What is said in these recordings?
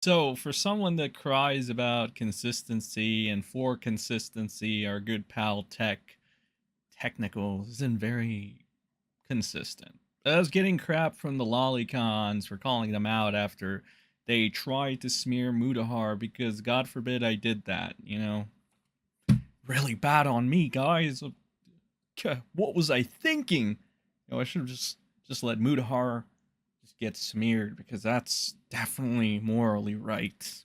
So, for someone that cries about consistency and for consistency, our good pal Technical isn't very consistent. I was getting crap from the lolicons for calling them out after they tried to smear Mudahar because God forbid I did that, Really bad on me, guys. What was I thinking? I should have just let Mudahar just get smeared because that's definitely morally right.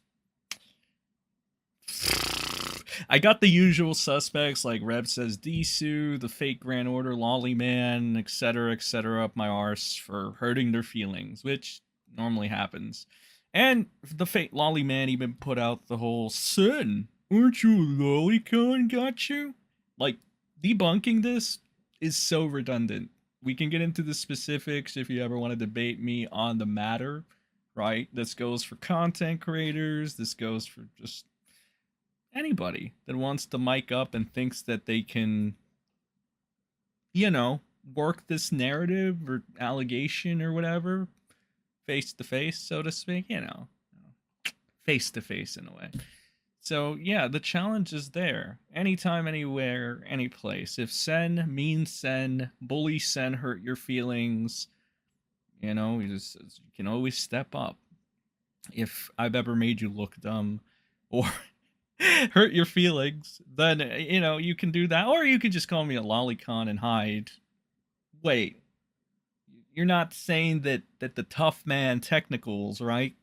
I got the usual suspects like Reb says Disu, the fake Grand Order, Lollyman, etc. up my arse for hurting their feelings, which normally happens. And the fake Lollyman even put out the whole "Sin, aren't you a lolicon, got you?" Like, debunking this is so redundant. We can get into the specifics if you ever want to debate me on the matter, right? This goes for content creators, this goes for just anybody that wants to mic up and thinks that they can, work this narrative or allegation or whatever face to face, so to speak, face to face in a way. So, yeah, the challenge is there. Anytime, anywhere, any place. If Sen, mean Sen, bully Sen hurt your feelings, you can always step up. If I've ever made you look dumb or hurt your feelings, then, you can do that. Or you could just call me a lolicon and hide. Wait, you're not saying that the tough man Technicals, right?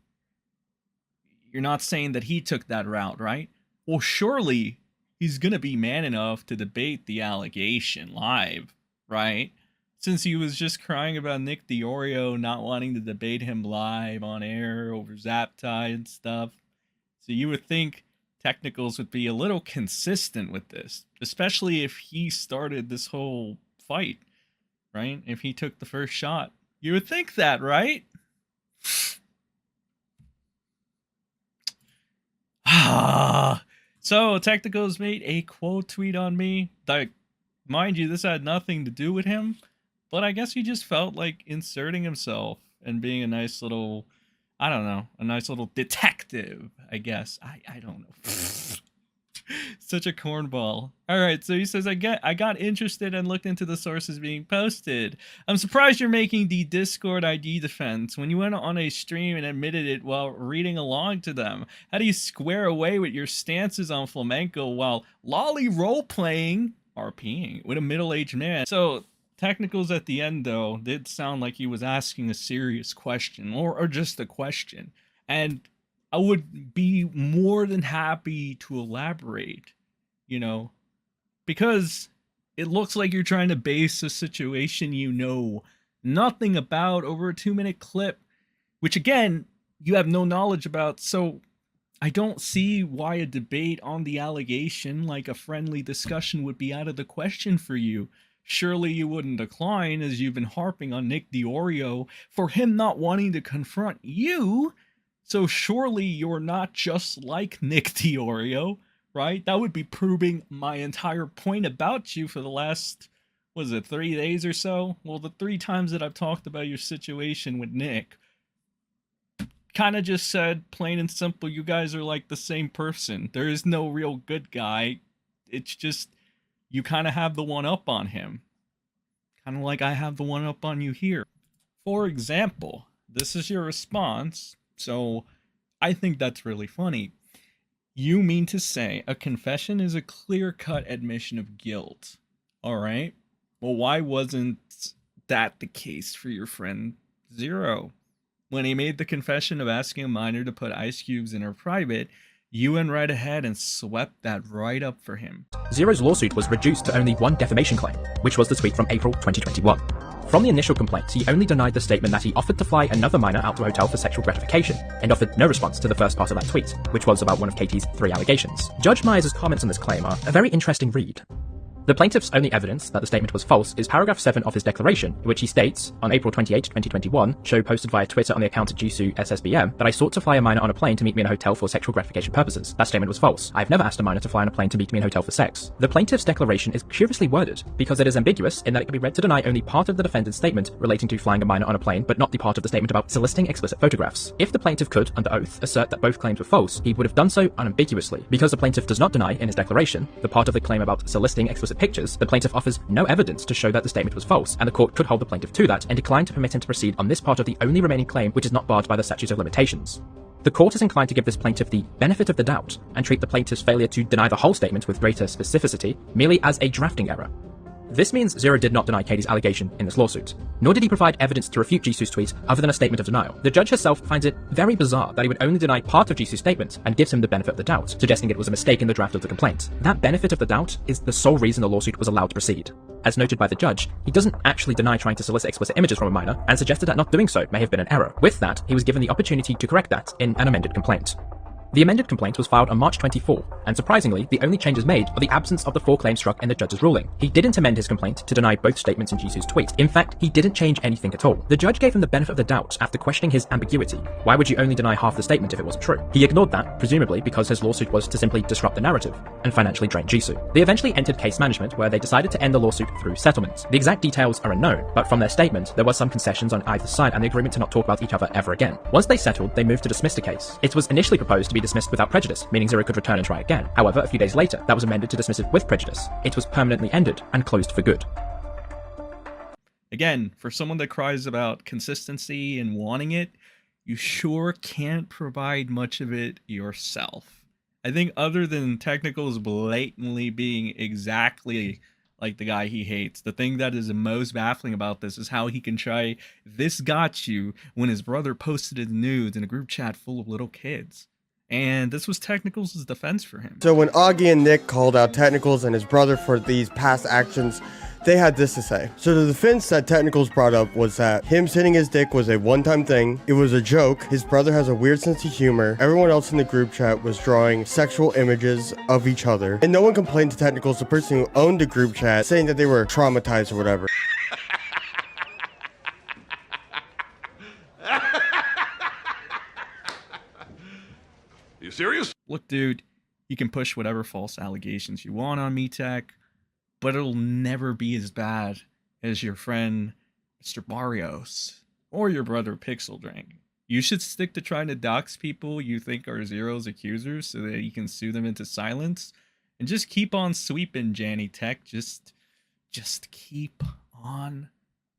You're not saying that he took that route, right? Well, surely he's going to be man enough to debate the allegation live, right? Since he was just crying about Nick Diorio not wanting to debate him live on air over Zaptai and stuff. So you would think Technicals would be a little consistent with this, especially if he started this whole fight, right? If he took the first shot. You would think that, right? So Technicals made a quote tweet on me. Like, mind you, this had nothing to do with him, but I guess he just felt like inserting himself and being a nice little, I don't know, a nice little detective, I guess. I don't know. Such a cornball. Alright, so he says, I got interested and looked into the sources being posted. I'm surprised you're making the Discord ID defense when you went on a stream and admitted it while reading along to them. How do you square away with your stances on flamenco while lolly role-playing, RPing, with a middle-aged man? So, Technicals at the end, though, did sound like he was asking a serious question, or just a question. And I would be more than happy to elaborate, because it looks like you're trying to base a situation nothing about over a 2-minute clip, which again, you have no knowledge about. So I don't see why a debate on the allegation, like a friendly discussion, would be out of the question for you. Surely you wouldn't decline, as you've been harping on Nick Diorio for him not wanting to confront you. So surely you're not just like Nick Diorio, right? That would be proving my entire point about you for the last, 3 days or so? Well, the 3 times that I've talked about your situation with Nick, kind of just said, plain and simple, you guys are like the same person. There is no real good guy. It's just, you kind of have the one up on him. Kind of like I have the one up on you here. For example, this is your response. So I think that's really funny. You mean to say a confession is a clear-cut admission of guilt. Alright? Well, why wasn't that the case for your friend Zero? When he made the confession of asking a minor to put ice cubes in her private, you went right ahead and swept that right up for him. Zero's lawsuit was reduced to only one defamation claim, which was the tweet from April 2021. From the initial complaints, he only denied the statement that he offered to fly another minor out to a hotel for sexual gratification, and offered no response to the first part of that tweet, which was about one of Katie's 3 allegations. Judge Myers' comments on this claim are a very interesting read. The plaintiff's only evidence that the statement was false is paragraph 7 of his declaration, in which he states, on April 28, 2021, Cho posted via Twitter on the account of Jisoo SSBM that I sought to fly a minor on a plane to meet me in a hotel for sexual gratification purposes. That statement was false. I've never asked a minor to fly on a plane to meet me in a hotel for sex. The plaintiff's declaration is curiously worded, because it is ambiguous in that it can be read to deny only part of the defendant's statement relating to flying a minor on a plane, but not the part of the statement about soliciting explicit photographs. If the plaintiff could, under oath, assert that both claims were false, he would have done so unambiguously. Because the plaintiff does not deny in his declaration the part of the claim about soliciting explicit pictures, the plaintiff offers no evidence to show that the statement was false, and the court could hold the plaintiff to that and decline to permit him to proceed on this part of the only remaining claim which is not barred by the statute of limitations. The court is inclined to give this plaintiff the benefit of the doubt and treat the plaintiff's failure to deny the whole statement with greater specificity merely as a drafting error. This means Zero did not deny Katie's allegation in this lawsuit, nor did he provide evidence to refute Jisoo's tweet other than a statement of denial. The judge herself finds it very bizarre that he would only deny part of Jisoo's statement and gives him the benefit of the doubt, suggesting it was a mistake in the draft of the complaint. That benefit of the doubt is the sole reason the lawsuit was allowed to proceed. As noted by the judge, he doesn't actually deny trying to solicit explicit images from a minor, and suggested that not doing so may have been an error. With that, he was given the opportunity to correct that in an amended complaint. The amended complaint was filed on March 24, and surprisingly, the only changes made are the absence of the 4 claims struck in the judge's ruling. He didn't amend his complaint to deny both statements in Jisoo's tweet. In fact, he didn't change anything at all. The judge gave him the benefit of the doubt after questioning his ambiguity. Why would you only deny half the statement if it wasn't true? He ignored that, presumably because his lawsuit was to simply disrupt the narrative and financially drain Jisoo. They eventually entered case management, where they decided to end the lawsuit through settlement. The exact details are unknown, but from their statement, there were some concessions on either side and the agreement to not talk about each other ever again. Once they settled, they moved to dismiss the case. It was initially proposed to be dismissed without prejudice, meaning Zero could return and try again. However, a few days later, that was amended to dismiss it with prejudice. It was permanently ended and closed for good. Again, for someone that cries about consistency and wanting it, you sure can't provide much of it yourself. I think other than Technicals blatantly being exactly like the guy he hates, the thing that is the most baffling about this is how he can try this got you when his brother posted his nudes in a group chat full of little kids. And this was Technicals' defense for him. So when Augie and Nick called out Technicals and his brother for these past actions, they had this to say. So the defense that Technicals brought up was that him sitting his dick was a one-time thing. It was a joke. His brother has a weird sense of humor. Everyone else in the group chat was drawing sexual images of each other. And no one complained to Technicals, the person who owned the group chat, saying that they were traumatized or whatever. You serious? Look, dude, you can push whatever false allegations you want on me, Tech, but it'll never be as bad as your friend Mr. Barrios or your brother Pixel Drink. You should stick to trying to dox people you think are ZerOs accusers so that you can sue them into silence, and just keep on sweeping, Janny Tech. Just keep on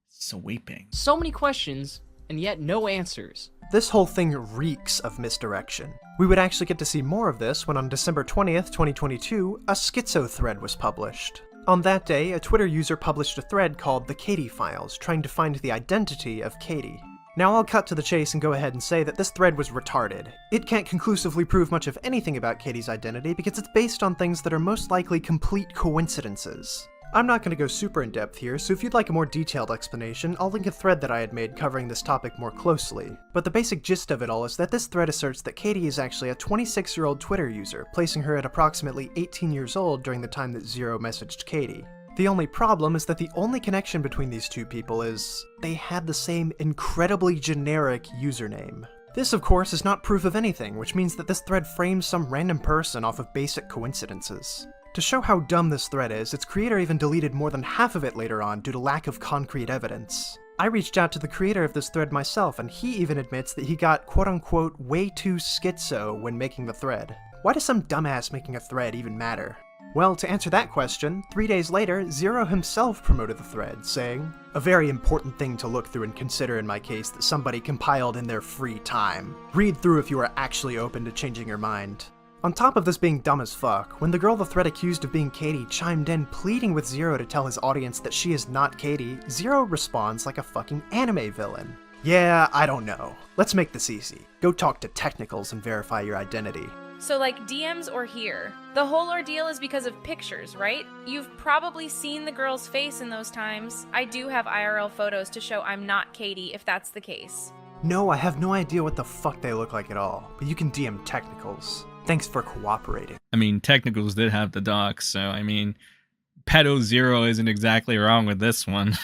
sweeping. So many questions, and yet no answers. This whole thing reeks of misdirection. We would actually get to see more of this when on December 20th, 2022, a schizo thread was published. On that day, a Twitter user published a thread called The Katie Files, trying to find the identity of Katie. Now I'll cut to the chase and go ahead and say that this thread was retarded. It can't conclusively prove much of anything about Katie's identity because it's based on things that are most likely complete coincidences. I'm not going to go super in-depth here, so if you'd like a more detailed explanation, I'll link a thread that I had made covering this topic more closely. But the basic gist of it all is that this thread asserts that Katie is actually a 26-year-old Twitter user, placing her at approximately 18 years old during the time that Zero messaged Katie. The only problem is that the only connection between these two people is they had the same incredibly generic username. This, of course, is not proof of anything, which means that this thread frames some random person off of basic coincidences. To show how dumb this thread is, its creator even deleted more than half of it later on due to lack of concrete evidence. I reached out to the creator of this thread myself, and he even admits that he got quote-unquote way too schizo when making the thread. Why does some dumbass making a thread even matter? Well, to answer that question, 3 days later, Zero himself promoted the thread, saying, "A very important thing to look through and consider in my case that somebody compiled in their free time. Read through if you are actually open to changing your mind." On top of this being dumb as fuck, when the girl the thread accused of being Katie chimed in pleading with Zero to tell his audience that she is not Katie, Zero responds like a fucking anime villain. Yeah, I don't know. Let's make this easy. Go talk to Technicals and verify your identity. So like DMs or here. The whole ordeal is because of pictures, right? You've probably seen the girl's face in those times. I do have IRL photos to show I'm not Katie if that's the case. No, I have no idea what the fuck they look like at all, but you can DM Technicals. Thanks for cooperating. I mean, Technicals did have the docs, so I mean, Pedo Zero isn't exactly wrong with this one.